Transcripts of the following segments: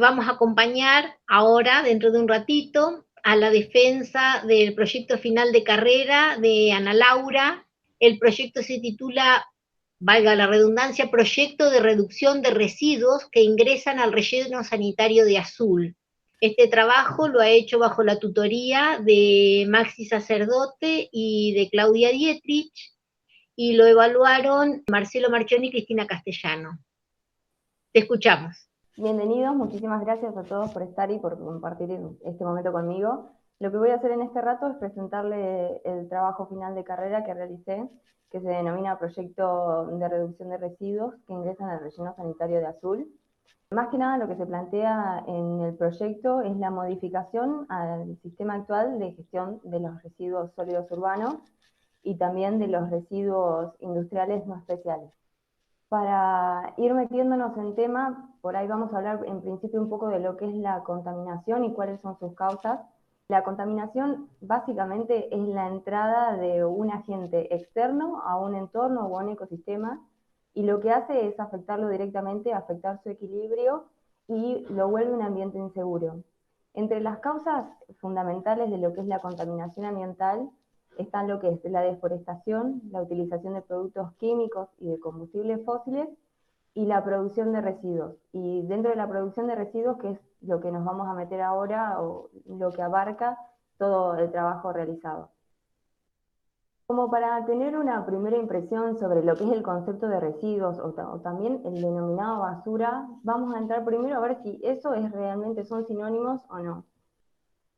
Vamos a acompañar ahora, dentro de un ratito, a la defensa del proyecto final de carrera de Ana Laura. El proyecto se titula, valga la redundancia, Proyecto de Reducción de Residuos que ingresan al relleno sanitario de Azul. Este trabajo lo ha hecho bajo la tutoría de Maxi Sacerdote y de Claudia Dietrich, y lo evaluaron Marcelo Marchioni y Cristina Castellano. Te escuchamos. Bienvenidos, muchísimas gracias a todos por estar y por compartir este momento conmigo. Lo que voy a hacer en este rato es presentarle el trabajo final de carrera que realicé, que se denomina Proyecto de Reducción de Residuos que ingresan al relleno sanitario de Azul. Más que nada lo que se plantea en el proyecto es la modificación al sistema actual de gestión de los residuos sólidos urbanos y también de los residuos industriales no especiales. Para ir metiéndonos en tema, por ahí vamos a hablar en principio un poco de lo que es la contaminación y cuáles son sus causas. La contaminación básicamente es la entrada de un agente externo a un entorno o a un ecosistema, y lo que hace es afectarlo directamente, afectar su equilibrio y lo vuelve un ambiente inseguro. Entre las causas fundamentales de lo que es la contaminación ambiental están lo que es la deforestación, la utilización de productos químicos y de combustibles fósiles y la producción de residuos. Y dentro de la producción de residuos, que es lo que nos vamos a meter ahora o lo que abarca todo el trabajo realizado. Como para tener una primera impresión sobre lo que es el concepto de residuos o también el denominado basura, vamos a entrar primero a ver si eso es realmente son sinónimos o no.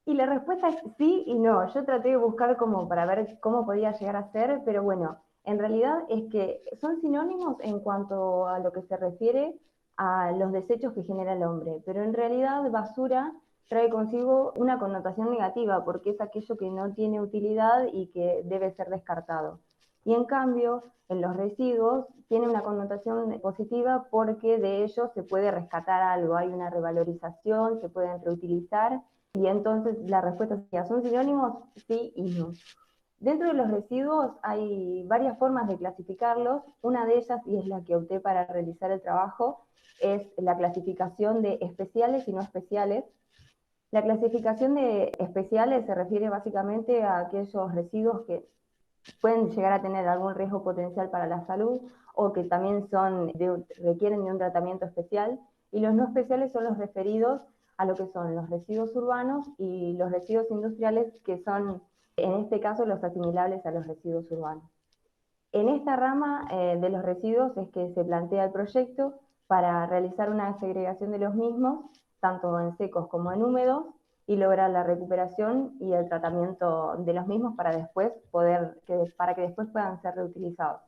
Y la respuesta es sí y no. Yo traté de buscar como para ver cómo podía llegar a ser, pero bueno, en realidad es que son sinónimos en cuanto a lo que se refiere a los desechos que genera el hombre, pero en realidad basura trae consigo una connotación negativa porque es aquello que no tiene utilidad y que debe ser descartado. Y en cambio, en los residuos tiene una connotación positiva porque de ellos se puede rescatar algo, hay una revalorización, se pueden reutilizar. Y entonces la respuesta sería, ¿son sinónimos? Sí y no. Dentro de los residuos hay varias formas de clasificarlos. Una de ellas, y es la que opté para realizar el trabajo, es la clasificación de especiales y no especiales. La clasificación de especiales se refiere básicamente a aquellos residuos que pueden llegar a tener algún riesgo potencial para la salud o que también requieren de un tratamiento especial, y los no especiales son los referidos a lo que son los residuos urbanos y los residuos industriales, que son en este caso los asimilables a los residuos urbanos. En esta rama de los residuos es que se plantea el proyecto para realizar una segregación de los mismos, tanto en secos como en húmedos, y lograr la recuperación y el tratamiento de los mismos para que después puedan ser reutilizados.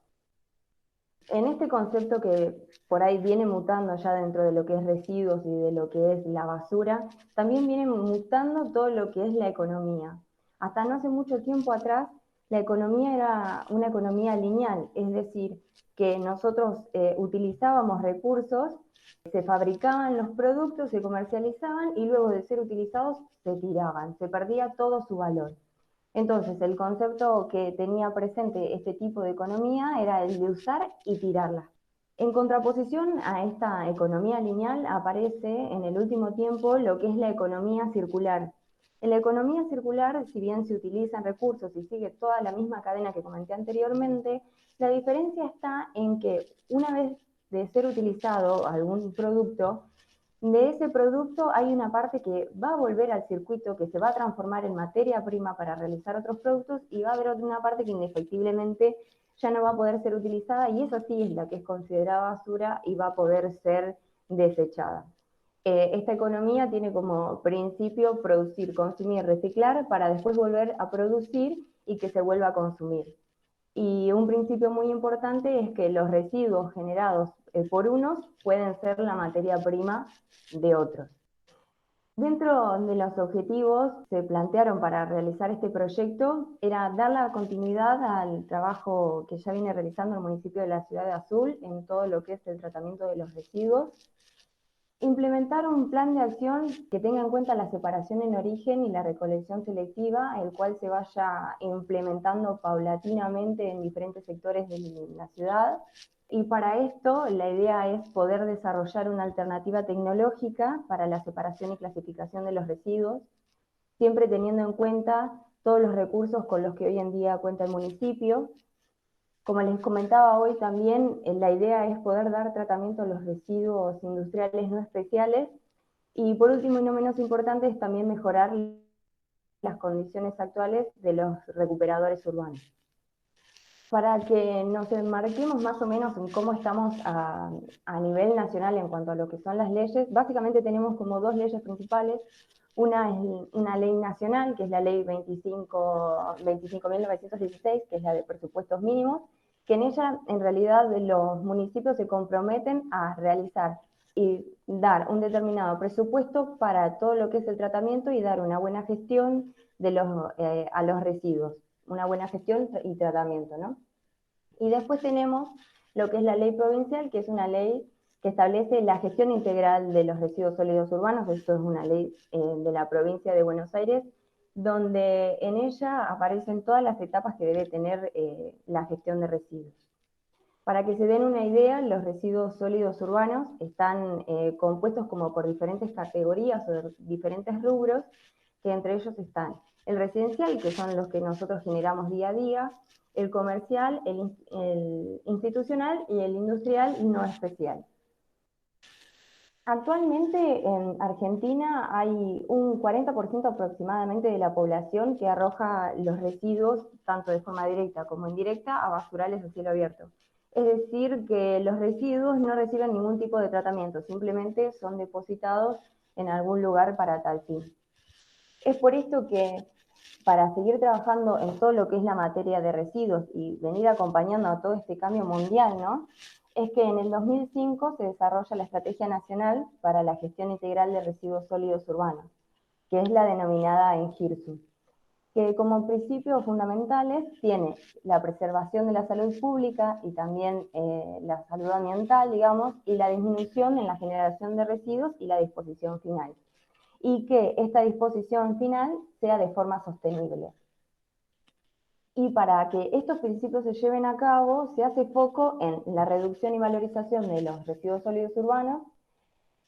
En este concepto que por ahí viene mutando ya dentro de lo que es residuos y de lo que es la basura, también viene mutando todo lo que es la economía. Hasta no hace mucho tiempo atrás, la economía era una economía lineal, es decir, que nosotros utilizábamos recursos, se fabricaban los productos, se comercializaban y luego de ser utilizados se tiraban, se perdía todo su valor. Entonces, el concepto que tenía presente este tipo de economía era el de usar y tirarla. En contraposición a esta economía lineal aparece en el último tiempo lo que es la economía circular. En la economía circular, si bien se utilizan recursos y sigue toda la misma cadena que comenté anteriormente, la diferencia está en que una vez de ser utilizado algún producto, de ese producto hay una parte que va a volver al circuito, que se va a transformar en materia prima para realizar otros productos, y va a haber una parte que indefectiblemente ya no va a poder ser utilizada, y esa sí es la que es considerada basura y va a poder ser desechada. Esta economía tiene como principio producir, consumir, reciclar para después volver a producir y que se vuelva a consumir. Y un principio muy importante es que los residuos generados por unos pueden ser la materia prima de otros. Dentro de los objetivos que se plantearon para realizar este proyecto era dar la continuidad al trabajo que ya viene realizando el municipio de la Ciudad de Azul en todo lo que es el tratamiento de los residuos, implementar un plan de acción que tenga en cuenta la separación en origen y la recolección selectiva, el cual se vaya implementando paulatinamente en diferentes sectores de la ciudad. Y para esto la idea es poder desarrollar una alternativa tecnológica para la separación y clasificación de los residuos, siempre teniendo en cuenta todos los recursos con los que hoy en día cuenta el municipio. Como les comentaba hoy también, la idea es poder dar tratamiento a los residuos industriales no especiales, y por último y no menos importante es también mejorar las condiciones actuales de los recuperadores urbanos. Para que nos enmarquemos más o menos en cómo estamos a nivel nacional en cuanto a lo que son las leyes, básicamente tenemos como dos leyes principales. Una es una ley nacional, que es la ley 25.916, que es la de presupuestos mínimos, que en ella en realidad los municipios se comprometen a realizar y dar un determinado presupuesto para todo lo que es el tratamiento y dar una buena gestión a los residuos, una buena gestión y tratamiento, ¿no? Y después tenemos lo que es la ley provincial, que es una ley que establece la gestión integral de los residuos sólidos urbanos. Esto es una ley de la provincia de Buenos Aires, donde en ella aparecen todas las etapas que debe tener la gestión de residuos. Para que se den una idea, los residuos sólidos urbanos están compuestos como por diferentes categorías o diferentes rubros, que entre ellos están el residencial, que son los que nosotros generamos día a día, el comercial, el institucional y el industrial no especial. Actualmente en Argentina hay un 40% aproximadamente de la población que arroja los residuos, tanto de forma directa como indirecta, a basurales a cielo abierto. Es decir, que los residuos no reciben ningún tipo de tratamiento, simplemente son depositados en algún lugar para tal fin. Es por esto que para seguir trabajando en todo lo que es la materia de residuos y venir acompañando a todo este cambio mundial, ¿no? Es que en el 2005 se desarrolla la Estrategia Nacional para la Gestión Integral de Residuos Sólidos Urbanos, que es la denominada ENGIRSU, que como principios fundamentales tiene la preservación de la salud pública y también la salud ambiental, digamos, y la disminución en la generación de residuos y la disposición final, y que esta disposición final sea de forma sostenible. Y para que estos principios se lleven a cabo, se hace foco en la reducción y valorización de los residuos sólidos urbanos,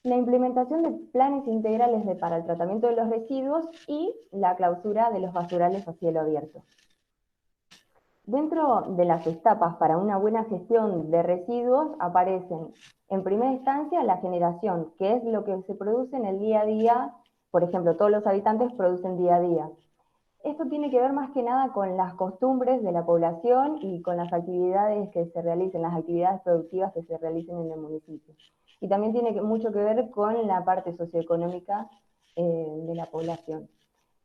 la implementación de planes integrales para el tratamiento de los residuos y la clausura de los basurales a cielo abierto. Dentro de las etapas para una buena gestión de residuos aparecen, en primera instancia, la generación, que es lo que se produce en el día a día. Por ejemplo, todos los habitantes producen día a día. Esto tiene que ver más que nada con las costumbres de la población y con las actividades que se realicen, las actividades productivas que se realicen en el municipio. Y también tiene mucho que ver con la parte socioeconómica de la población.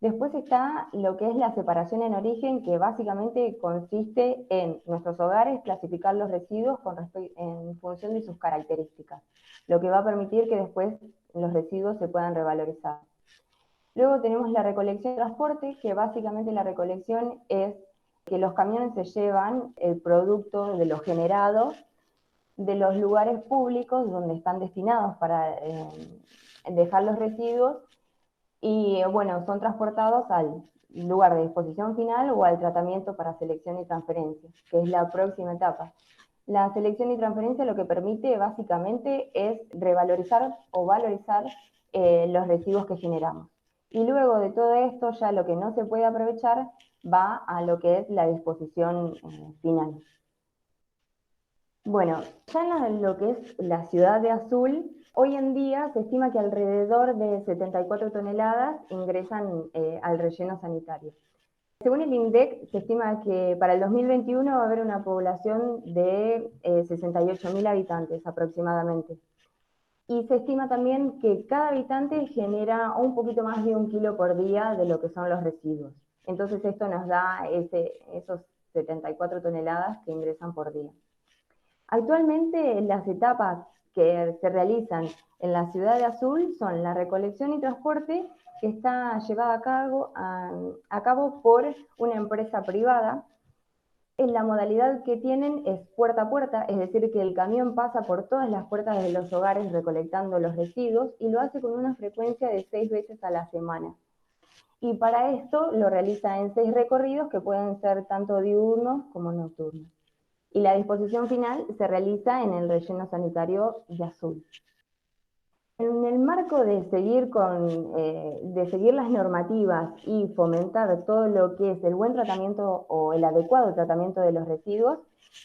Después está lo que es la separación en origen, que básicamente consiste en nuestros hogares clasificar los residuos en función de sus características, lo que va a permitir que después los residuos se puedan revalorizar. Luego tenemos la recolección y transporte, que básicamente la recolección es que los camiones se llevan el producto de lo generado de los lugares públicos donde están destinados para dejar los residuos y bueno, son transportados al lugar de disposición final o al tratamiento para selección y transferencia, que es la próxima etapa. La selección y transferencia lo que permite básicamente es revalorizar o valorizar los residuos que generamos. Y luego de todo esto, ya lo que no se puede aprovechar va a lo que es la disposición final. Bueno, ya en lo que es la ciudad de Azul, hoy en día se estima que alrededor de 74 toneladas ingresan al relleno sanitario. Según el INDEC, se estima que para el 2021 va a haber una población de 68.000 habitantes aproximadamente. Y se estima también que cada habitante genera un poquito más de 1 kilo por día de lo que son los residuos. Entonces esto nos da esos 74 toneladas que ingresan por día. Actualmente las etapas que se realizan en la ciudad de Azul son la recolección y transporte, que está llevada a cabo por una empresa privada. En la modalidad que tienen es puerta a puerta, es decir, que el camión pasa por todas las puertas de los hogares recolectando los residuos y lo hace con una frecuencia de 6 veces a la semana. Y para esto lo realiza en 6 recorridos que pueden ser tanto diurnos como nocturnos. y la disposición final se realiza en el relleno sanitario de azul. En el marco de seguir las normativas y fomentar todo lo que es el buen tratamiento o el adecuado tratamiento de los residuos,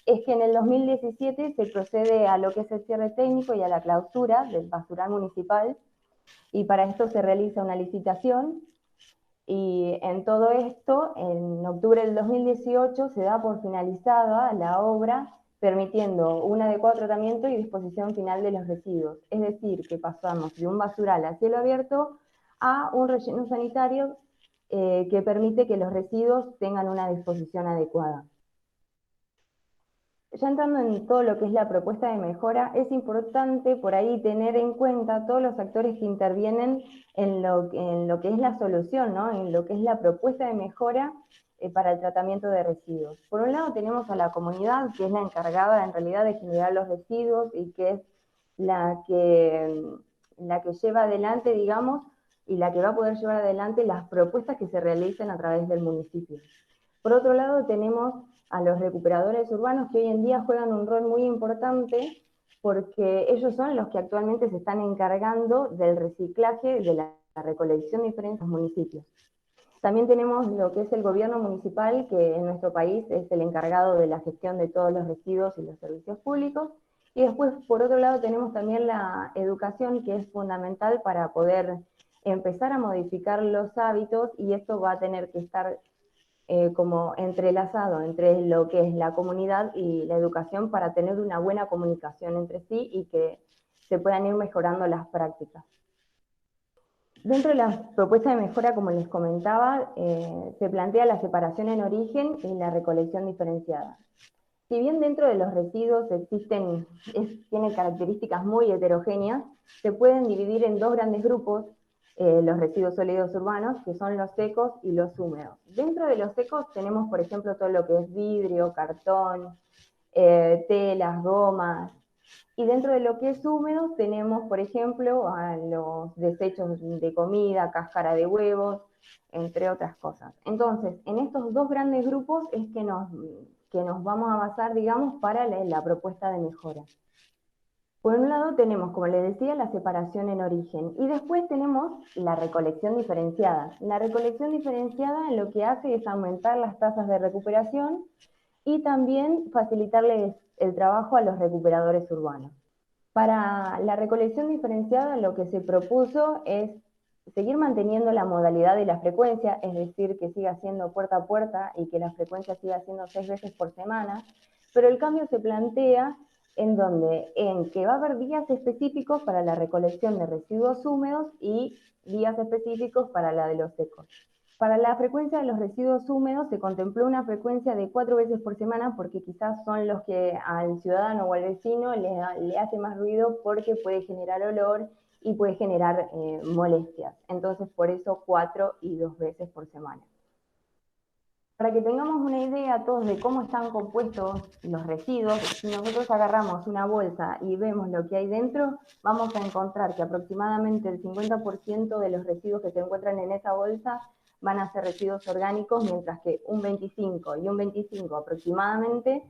es que en el 2017 se procede a lo que es el cierre técnico y a la clausura del basural municipal, y para esto se realiza una licitación, y en todo esto, en octubre del 2018, se da por finalizada la obra, permitiendo un adecuado tratamiento y disposición final de los residuos. Es decir, que pasamos de un basural a cielo abierto a un relleno sanitario que permite que los residuos tengan una disposición adecuada. Ya entrando en todo lo que es la propuesta de mejora, es importante por ahí tener en cuenta todos los actores que intervienen en lo que es la solución, ¿no? En lo que es la propuesta de mejora para el tratamiento de residuos. Por un lado tenemos a la comunidad, que es la encargada en realidad de generar los residuos y que es la que lleva adelante, digamos, y la que va a poder llevar adelante las propuestas que se realicen a través del municipio. Por otro lado, tenemos a los recuperadores urbanos, que hoy en día juegan un rol muy importante porque ellos son los que actualmente se están encargando del reciclaje, de la recolección de diferentes municipios. También tenemos lo que es el gobierno municipal, que en nuestro país es el encargado de la gestión de todos los residuos y los servicios públicos. Y después, por otro lado, tenemos también la educación, que es fundamental para poder empezar a modificar los hábitos, y esto va a tener que estar como entrelazado entre lo que es la comunidad y la educación para tener una buena comunicación entre sí y que se puedan ir mejorando las prácticas. Dentro de la propuesta de mejora, como les comentaba, se plantea la separación en origen y la recolección diferenciada. Si bien dentro de los residuos tienen características muy heterogéneas, se pueden dividir en dos grandes grupos, los residuos sólidos urbanos, que son los secos y los húmedos. Dentro de los secos tenemos, por ejemplo, todo lo que es vidrio, cartón, telas, gomas. Y dentro de lo que es húmedo tenemos, por ejemplo, a los desechos de comida, cáscara de huevos, entre otras cosas. Entonces, en estos dos grandes grupos es que nos vamos a basar, digamos, para la propuesta de mejora. Por un lado tenemos, como les decía, la separación en origen, y después tenemos la recolección diferenciada. La recolección diferenciada lo que hace es aumentar las tasas de recuperación y también facilitarles el trabajo a los recuperadores urbanos. Para la recolección diferenciada lo que se propuso es seguir manteniendo la modalidad de la frecuencia, es decir, que siga siendo puerta a puerta y que la frecuencia siga siendo 6 veces por semana, pero el cambio se plantea en que va a haber días específicos para la recolección de residuos húmedos y días específicos para la de los secos. Para la frecuencia de los residuos húmedos se contempló una frecuencia de 4 veces por semana, porque quizás son los que al ciudadano o al vecino le hace más ruido, porque puede generar olor y puede generar molestias. Entonces, por eso 4 y 2 veces por semana. Para que tengamos una idea todos de cómo están compuestos los residuos, si nosotros agarramos una bolsa y vemos lo que hay dentro, vamos a encontrar que aproximadamente el 50% de los residuos que se encuentran en esa bolsa van a ser residuos orgánicos, mientras que un 25 y un 25 aproximadamente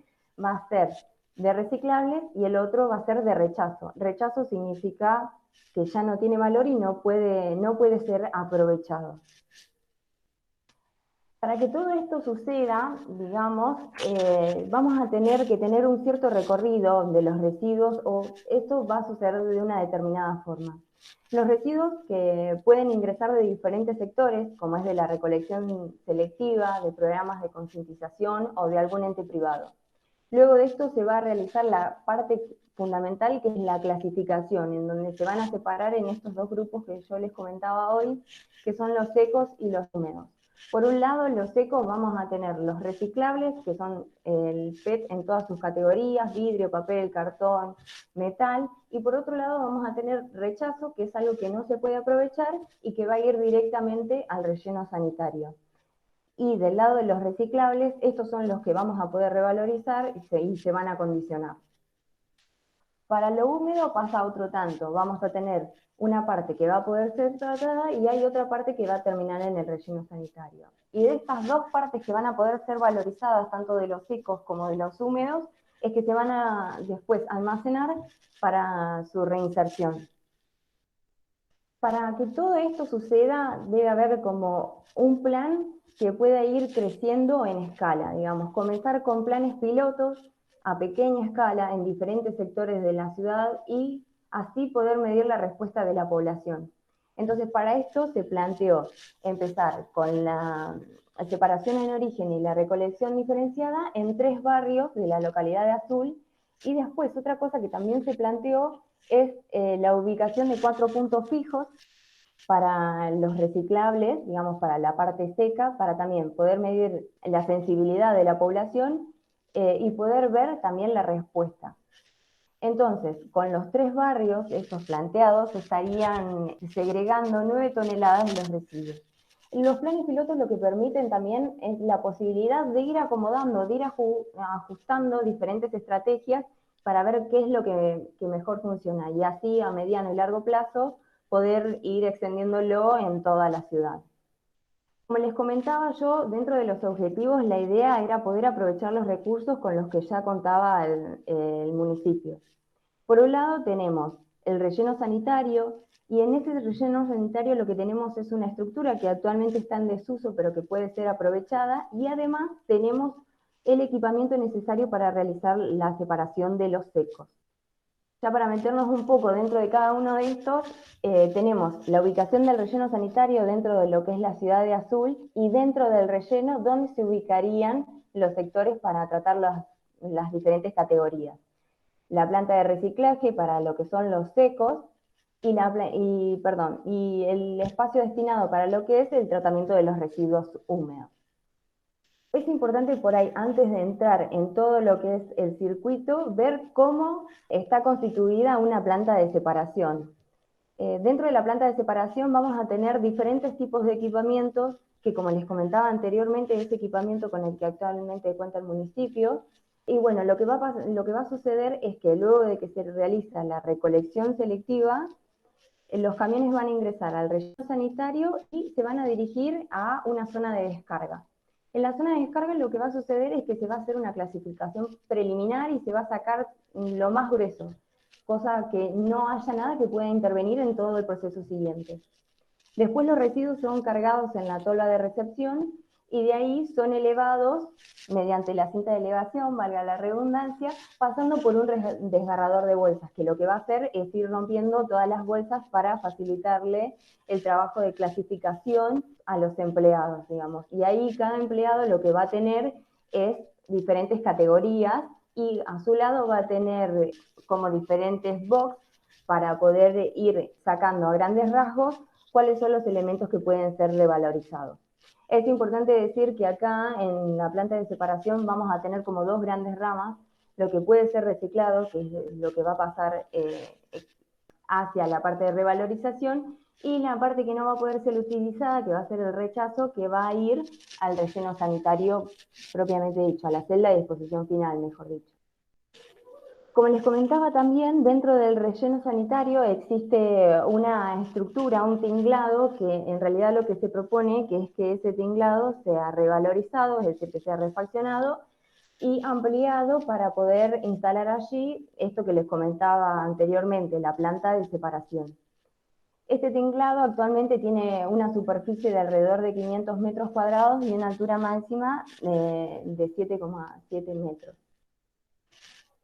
va a ser de reciclables y el otro va a ser de rechazo. Rechazo significa que ya no tiene valor y no puede ser aprovechado. Para que todo esto suceda, digamos, vamos a tener que tener un cierto recorrido de los residuos, o esto va a suceder de una determinada forma. Los residuos que pueden ingresar de diferentes sectores, como es de la recolección selectiva, de programas de concientización o de algún ente privado. Luego de esto se va a realizar la parte fundamental, que es la clasificación, en donde se van a separar en estos dos grupos que yo les comentaba hoy, que son los secos y los húmedos. Por un lado, en los secos vamos a tener los reciclables, que son el PET en todas sus categorías, vidrio, papel, cartón, metal, y por otro lado vamos a tener rechazo, que es algo que no se puede aprovechar y que va a ir directamente al relleno sanitario. Y del lado de los reciclables, estos son los que vamos a poder revalorizar y se van a condicionar. Para lo húmedo pasa otro tanto, vamos a tener una parte que va a poder ser tratada y hay otra parte que va a terminar en el relleno sanitario. Y de estas dos partes que van a poder ser valorizadas, tanto de los secos como de los húmedos, es que se van a después almacenar para su reinserción. Para que todo esto suceda, debe haber como un plan que pueda ir creciendo en escala, digamos, comenzar con planes pilotos a pequeña escala en diferentes sectores de la ciudad y así poder medir la respuesta de la población. Entonces, para esto se planteó empezar con la separación en origen y la recolección diferenciada en 3 barrios de la localidad de Azul, y después otra cosa que también se planteó es la ubicación de 4 puntos fijos para los reciclables, digamos, para la parte seca, para también poder medir la sensibilidad de la población y poder ver también la respuesta. Entonces, con los 3 barrios, estos planteados, estarían segregando 9 toneladas de los residuos. Los planes pilotos lo que permiten también es la posibilidad de ir acomodando, de ir ajustando diferentes estrategias para ver qué es lo que mejor funciona, y así a mediano y largo plazo poder ir extendiéndolo en toda la ciudad. Como les comentaba yo, dentro de los objetivos la idea era poder aprovechar los recursos con los que ya contaba el municipio. Por un lado tenemos el relleno sanitario, y en ese relleno sanitario lo que tenemos es una estructura que actualmente está en desuso pero que puede ser aprovechada, y además tenemos el equipamiento necesario para realizar la separación de los secos. Ya para meternos un poco dentro de cada uno de estos, tenemos la ubicación del relleno sanitario dentro de lo que es la ciudad de Azul, y dentro del relleno dónde se ubicarían los sectores para tratar las diferentes categorías. La planta de reciclaje para lo que son los secos, y el espacio destinado para lo que es el tratamiento de los residuos húmedos. Es importante por ahí, antes de entrar en todo lo que es el circuito, ver cómo está constituida una planta de separación. Dentro de la planta de separación vamos a tener diferentes tipos de equipamientos, que como les comentaba anteriormente, es equipamiento con el que actualmente cuenta el municipio. Y bueno, lo que va a suceder es que luego de que se realiza la recolección selectiva, los camiones van a ingresar al relleno sanitario y se van a dirigir a una zona de descarga. En la zona de descarga lo que va a suceder es que se va a hacer una clasificación preliminar y se va a sacar lo más grueso, cosa que no haya nada que pueda intervenir en todo el proceso siguiente. Después los residuos son cargados en la tolva de recepción y de ahí son elevados mediante la cinta de elevación, valga la redundancia, pasando por un desgarrador de bolsas, que lo que va a hacer es ir rompiendo todas las bolsas para facilitarle el trabajo de clasificación a los empleados, digamos. Y ahí cada empleado lo que va a tener es diferentes categorías, y a su lado va a tener como diferentes box para poder ir sacando a grandes rasgos cuáles son los elementos que pueden ser revalorizados. Es importante decir que acá en la planta de separación vamos a tener como 2 grandes ramas: lo que puede ser reciclado, que es lo que va a pasar hacia la parte de revalorización, y la parte que no va a poder ser utilizada, que va a ser el rechazo, que va a ir al relleno sanitario propiamente dicho, a la celda de disposición final, mejor dicho. Como les comentaba también, dentro del relleno sanitario existe una estructura, un tinglado, que en realidad lo que se propone que es que ese tinglado sea revalorizado, es decir, que sea refaccionado y ampliado para poder instalar allí esto que les comentaba anteriormente, la planta de separación. Este tinglado actualmente tiene una superficie de alrededor de 500 metros cuadrados y una altura máxima de 7,7 metros.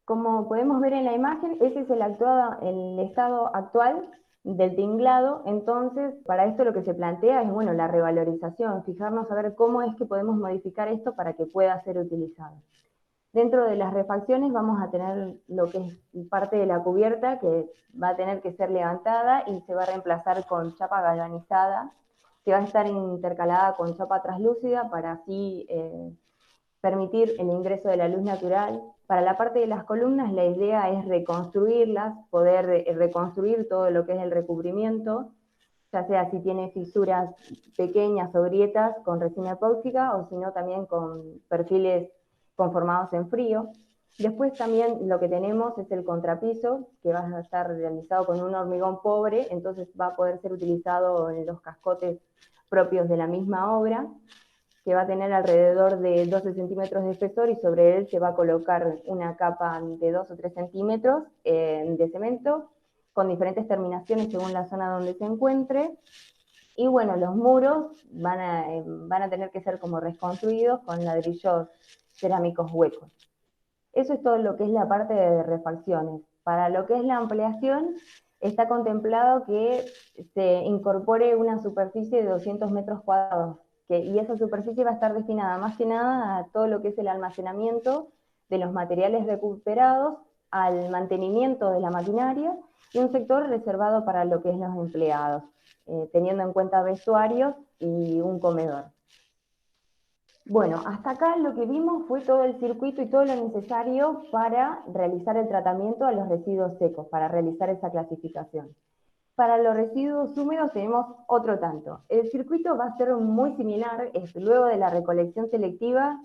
Como podemos ver en la imagen, ese es el estado actual del tinglado. Entonces, para esto lo que se plantea es, bueno, la revalorización, fijarnos a ver cómo es que podemos modificar esto para que pueda ser utilizado. Dentro de las refacciones vamos a tener lo que es parte de la cubierta, que va a tener que ser levantada y se va a reemplazar con chapa galvanizada, que va a estar intercalada con chapa translúcida para así permitir el ingreso de la luz natural. Para la parte de las columnas, la idea es reconstruirlas, poder reconstruir todo lo que es el recubrimiento, ya sea si tiene fisuras pequeñas o grietas con resina epóxica, o si no también con perfiles conformados en frío. Después también lo que tenemos es el contrapiso, que va a estar realizado con un hormigón pobre, entonces va a poder ser utilizado en los cascotes propios de la misma obra. que va a tener alrededor de 12 centímetros de espesor y sobre él se va a colocar una capa de 2 o 3 centímetros de cemento con diferentes terminaciones según la zona donde se encuentre. Y bueno, los muros van a tener que ser como reconstruidos con ladrillos cerámicos huecos. Eso es todo lo que es la parte de refacciones. Para lo que es la ampliación, está contemplado que se incorpore una superficie de 200 metros cuadrados, y esa superficie va a estar destinada más que nada a todo lo que es el almacenamiento de los materiales recuperados, al mantenimiento de la maquinaria y un sector reservado para lo que es los empleados, teniendo en cuenta vestuarios y un comedor. Bueno, hasta acá lo que vimos fue todo el circuito y todo lo necesario para realizar el tratamiento a los residuos secos, para realizar esa clasificación. Para los residuos húmedos tenemos otro tanto. El circuito va a ser muy similar, luego de la recolección selectiva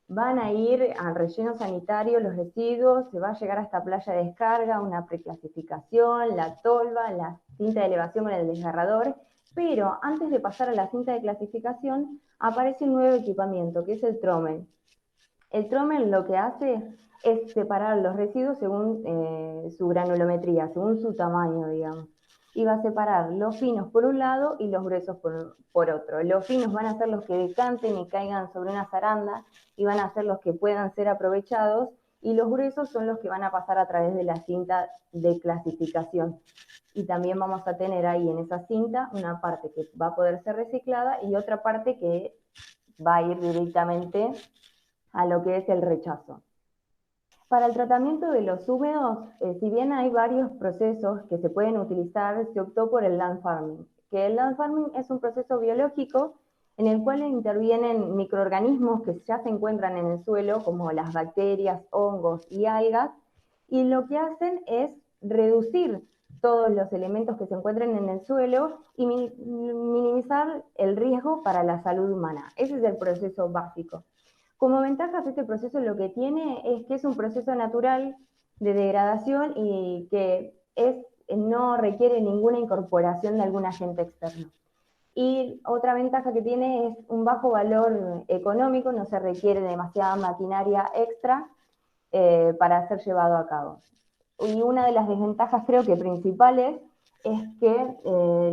van a ir al relleno sanitario los residuos, se va a llegar a esta playa de descarga, una preclasificación, la tolva, la cinta de elevación con el desgarrador, pero antes de pasar a la cinta de clasificación aparece un nuevo equipamiento que es el trommel. El trommel lo que hace es separar los residuos según su granulometría, según su tamaño, digamos. Y va a separar los finos por un lado y los gruesos por otro. Los finos van a ser los que decanten y caigan sobre una zaranda y van a ser los que puedan ser aprovechados, y los gruesos son los que van a pasar a través de la cinta de clasificación. Y también vamos a tener ahí en esa cinta una parte que va a poder ser reciclada y otra parte que va a ir directamente a lo que es el rechazo. Para el tratamiento de los húmedos, si bien hay varios procesos que se pueden utilizar, se optó por el land farming, que el land farming es un proceso biológico en el cual intervienen microorganismos que ya se encuentran en el suelo, como las bacterias, hongos y algas, y lo que hacen es reducir todos los elementos que se encuentren en el suelo y minimizar el riesgo para la salud humana. Ese es el proceso básico. Como ventajas, este proceso lo que tiene es que es un proceso natural de degradación y que no requiere ninguna incorporación de algún agente externo. Y otra ventaja que tiene es un bajo valor económico, no se requiere demasiada maquinaria extra para ser llevado a cabo. Y una de las desventajas creo que principales es que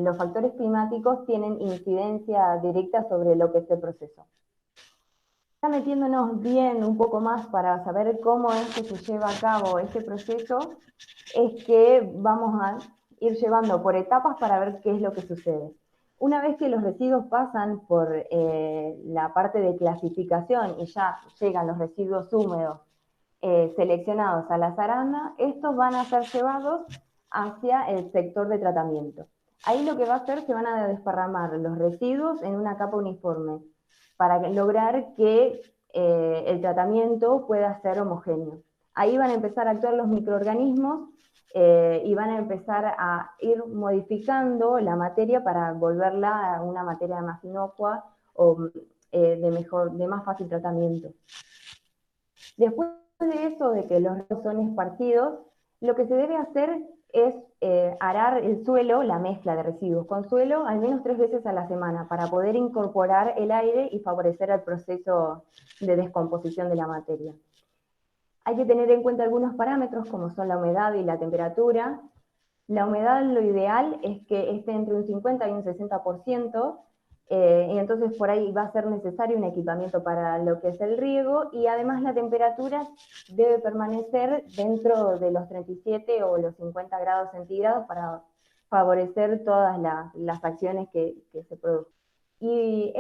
los factores climáticos tienen incidencia directa sobre lo que es el proceso. Ya metiéndonos bien un poco más para saber cómo es que se lleva a cabo este proceso, es que vamos a ir llevando por etapas para ver qué es lo que sucede. Una vez que los residuos pasan por la parte de clasificación y ya llegan los residuos húmedos seleccionados a la zaranda, estos van a ser llevados hacia el sector de tratamiento. Ahí lo que va a hacer, se van a desparramar los residuos en una capa uniforme para lograr que el tratamiento pueda ser homogéneo. Ahí van a empezar a actuar los microorganismos y van a empezar a ir modificando la materia para volverla a una materia más inocua o de más fácil tratamiento. Después de eso, de que los residuos son esparcidos, lo que se debe hacer es arar el suelo, la mezcla de residuos con suelo, al menos 3 veces a la semana, para poder incorporar el aire y favorecer el proceso de descomposición de la materia. Hay que tener en cuenta algunos parámetros, como son la humedad y la temperatura. La humedad, lo ideal es que esté entre un 50 y un 60%, y entonces por ahí va a ser necesario un equipamiento para lo que es el riego, y además la temperatura debe permanecer dentro de los 37 o los 50 grados centígrados para favorecer todas las acciones que se producen. Y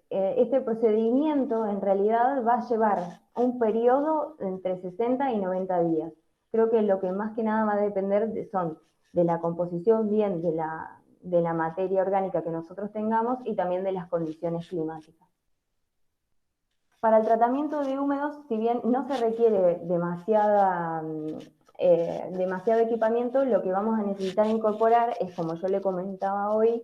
este procedimiento en realidad va a llevar un periodo entre 60 y 90 días. Creo que lo que más que nada va a depender son de la composición bien de la materia orgánica que nosotros tengamos y también de las condiciones climáticas. Para el tratamiento de húmedos, si bien no se requiere demasiado equipamiento, lo que vamos a necesitar incorporar es, como yo le comentaba hoy,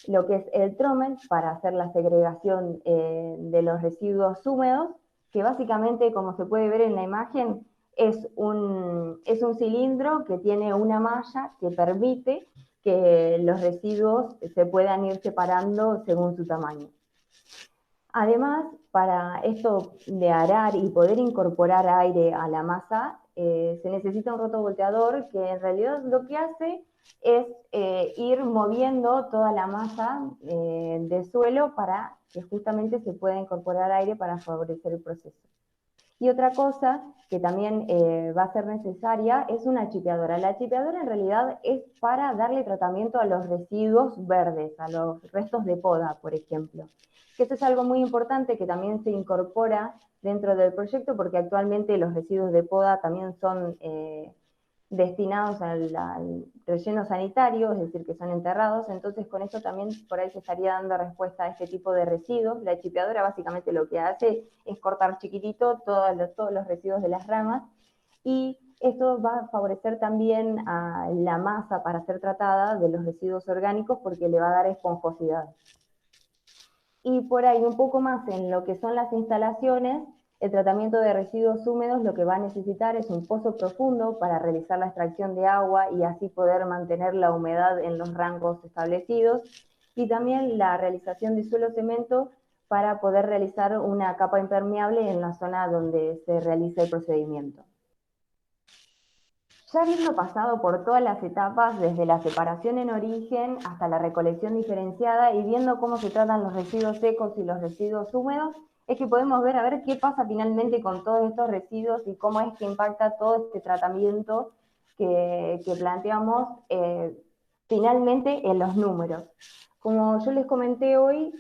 lo que es el trommel para hacer la segregación de los residuos húmedos, que básicamente, como se puede ver en la imagen, es un cilindro que tiene una malla que permite que los residuos se puedan ir separando según su tamaño. Además, para esto de arar y poder incorporar aire a la masa, se necesita un rotovolteador que en realidad lo que hace es ir moviendo toda la masa de suelo para que justamente se pueda incorporar aire para favorecer el proceso. Y otra cosa que también va a ser necesaria es una chipeadora. La chipeadora en realidad es para darle tratamiento a los residuos verdes, a los restos de poda, por ejemplo. Que esto es algo muy importante que también se incorpora dentro del proyecto porque actualmente los residuos de poda también son destinados al relleno sanitario, es decir, que son enterrados, entonces con eso también por ahí se estaría dando respuesta a este tipo de residuos. La chipeadora básicamente lo que hace es cortar chiquitito todos los residuos de las ramas y esto va a favorecer también a la masa para ser tratada de los residuos orgánicos porque le va a dar esponjosidad. Y por ahí un poco más en lo que son las instalaciones, el tratamiento de residuos húmedos lo que va a necesitar es un pozo profundo para realizar la extracción de agua y así poder mantener la humedad en los rangos establecidos, y también la realización de suelo cemento para poder realizar una capa impermeable en la zona donde se realiza el procedimiento. Ya habiendo pasado por todas las etapas, desde la separación en origen hasta la recolección diferenciada y viendo cómo se tratan los residuos secos y los residuos húmedos, es que podemos ver a ver qué pasa finalmente con todos estos residuos y cómo es que impacta todo este tratamiento que planteamos finalmente en los números. Como yo les comenté hoy,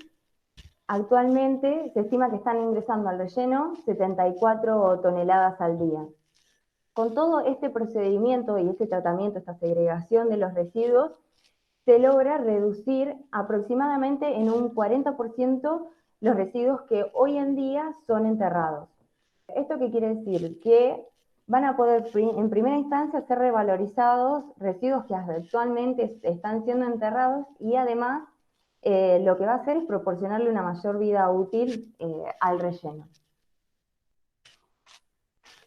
actualmente se estima que están ingresando al relleno 74 toneladas al día. Con todo este procedimiento y este tratamiento, esta segregación de los residuos, se logra reducir aproximadamente en un 40% los residuos que hoy en día son enterrados. ¿Esto qué quiere decir? Que van a poder en primera instancia ser revalorizados residuos que actualmente están siendo enterrados y además lo que va a hacer es proporcionarle una mayor vida útil al relleno.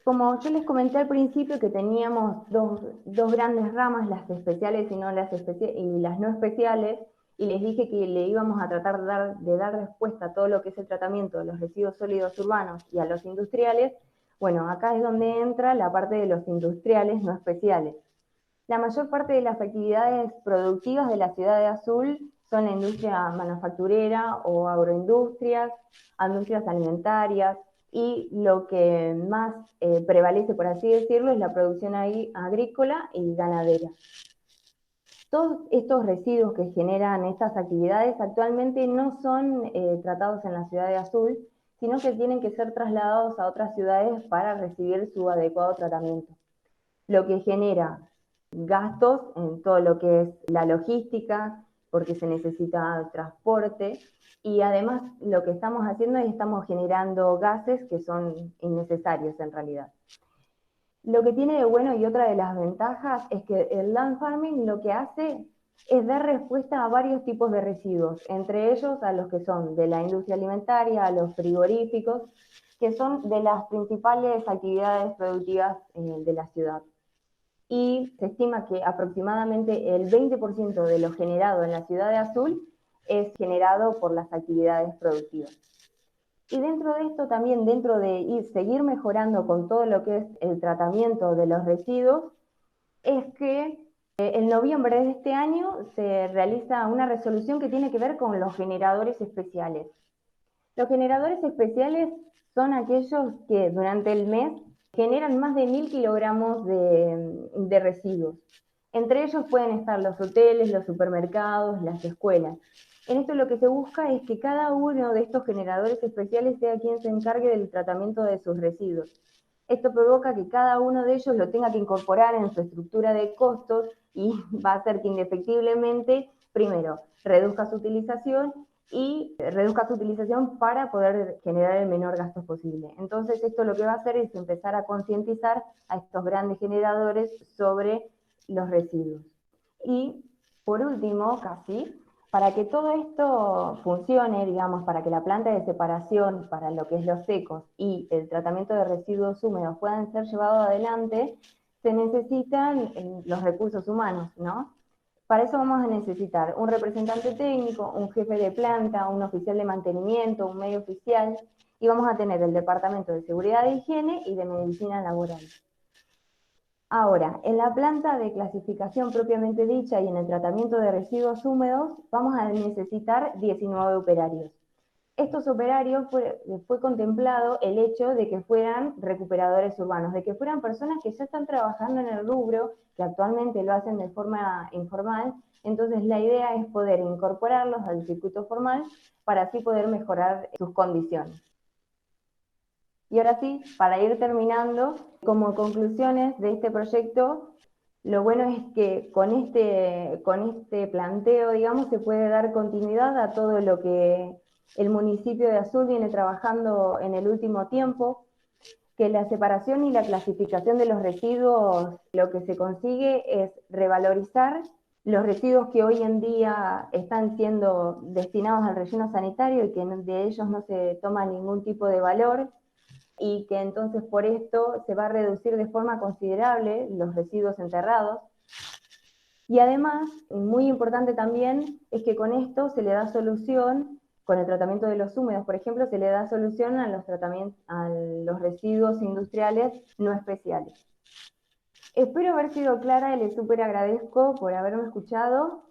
Como yo les comenté al principio que teníamos dos grandes ramas, las especiales y las no especiales, y les dije que le íbamos a tratar de dar respuesta a todo lo que es el tratamiento de los residuos sólidos urbanos y a los industriales. Bueno, acá es donde entra la parte de los industriales no especiales. La mayor parte de las actividades productivas de la ciudad de Azul son la industria manufacturera o agroindustrias, industrias alimentarias, y lo que más prevalece, por así decirlo, es la producción agrícola y ganadera. Todos estos residuos que generan estas actividades actualmente no son tratados en la ciudad de Azul, sino que tienen que ser trasladados a otras ciudades para recibir su adecuado tratamiento, lo que genera gastos en todo lo que es la logística, porque se necesita transporte, y además lo que estamos haciendo es estamos generando gases que son innecesarios en realidad. Lo que tiene de bueno y otra de las ventajas es que el land farming lo que hace es dar respuesta a varios tipos de residuos, entre ellos a los que son de la industria alimentaria, a los frigoríficos, que son de las principales actividades productivas de la ciudad. Y se estima que aproximadamente el 20% de lo generado en la ciudad de Azul es generado por las actividades productivas. Y dentro de esto también, dentro de seguir mejorando con todo lo que es el tratamiento de los residuos, es que en noviembre de este año se realiza una resolución que tiene que ver con los generadores especiales. Los generadores especiales son aquellos que durante el mes generan más de 1000 kilogramos de residuos. Entre ellos pueden estar los hoteles, los supermercados, las escuelas. En esto lo que se busca es que cada uno de estos generadores especiales sea quien se encargue del tratamiento de sus residuos. Esto provoca que cada uno de ellos lo tenga que incorporar en su estructura de costos y va a hacer que indefectiblemente, primero, reduzca su utilización para poder generar el menor gasto posible. Entonces esto lo que va a hacer es empezar a concientizar a estos grandes generadores sobre los residuos. Y por último, casi, para que todo esto funcione, digamos, para que la planta de separación para lo que es los secos y el tratamiento de residuos húmedos puedan ser llevados adelante, se necesitan los recursos humanos, ¿no? Para eso vamos a necesitar un representante técnico, un jefe de planta, un oficial de mantenimiento, un medio oficial, y vamos a tener el departamento de seguridad e higiene y de medicina laboral. Ahora, en la planta de clasificación propiamente dicha y en el tratamiento de residuos húmedos, vamos a necesitar 19 operarios. Estos operarios fue contemplado el hecho de que fueran recuperadores urbanos, de que fueran personas que ya están trabajando en el rubro, que actualmente lo hacen de forma informal. Entonces la idea es poder incorporarlos al circuito formal para así poder mejorar sus condiciones. Y ahora sí, para ir terminando, como conclusiones de este proyecto, lo bueno es que con este planteo, digamos, se puede dar continuidad a todo lo que el municipio de Azul viene trabajando en el último tiempo, que la separación y la clasificación de los residuos, lo que se consigue es revalorizar los residuos que hoy en día están siendo destinados al relleno sanitario y que de ellos no se toma ningún tipo de valor, y que entonces por esto se va a reducir de forma considerable los residuos enterrados. Y además, muy importante también, es que con esto se le da solución, con el tratamiento de los húmedos, por ejemplo, se le da solución a los residuos industriales no especiales. Espero haber sido clara y les súper agradezco por haberme escuchado.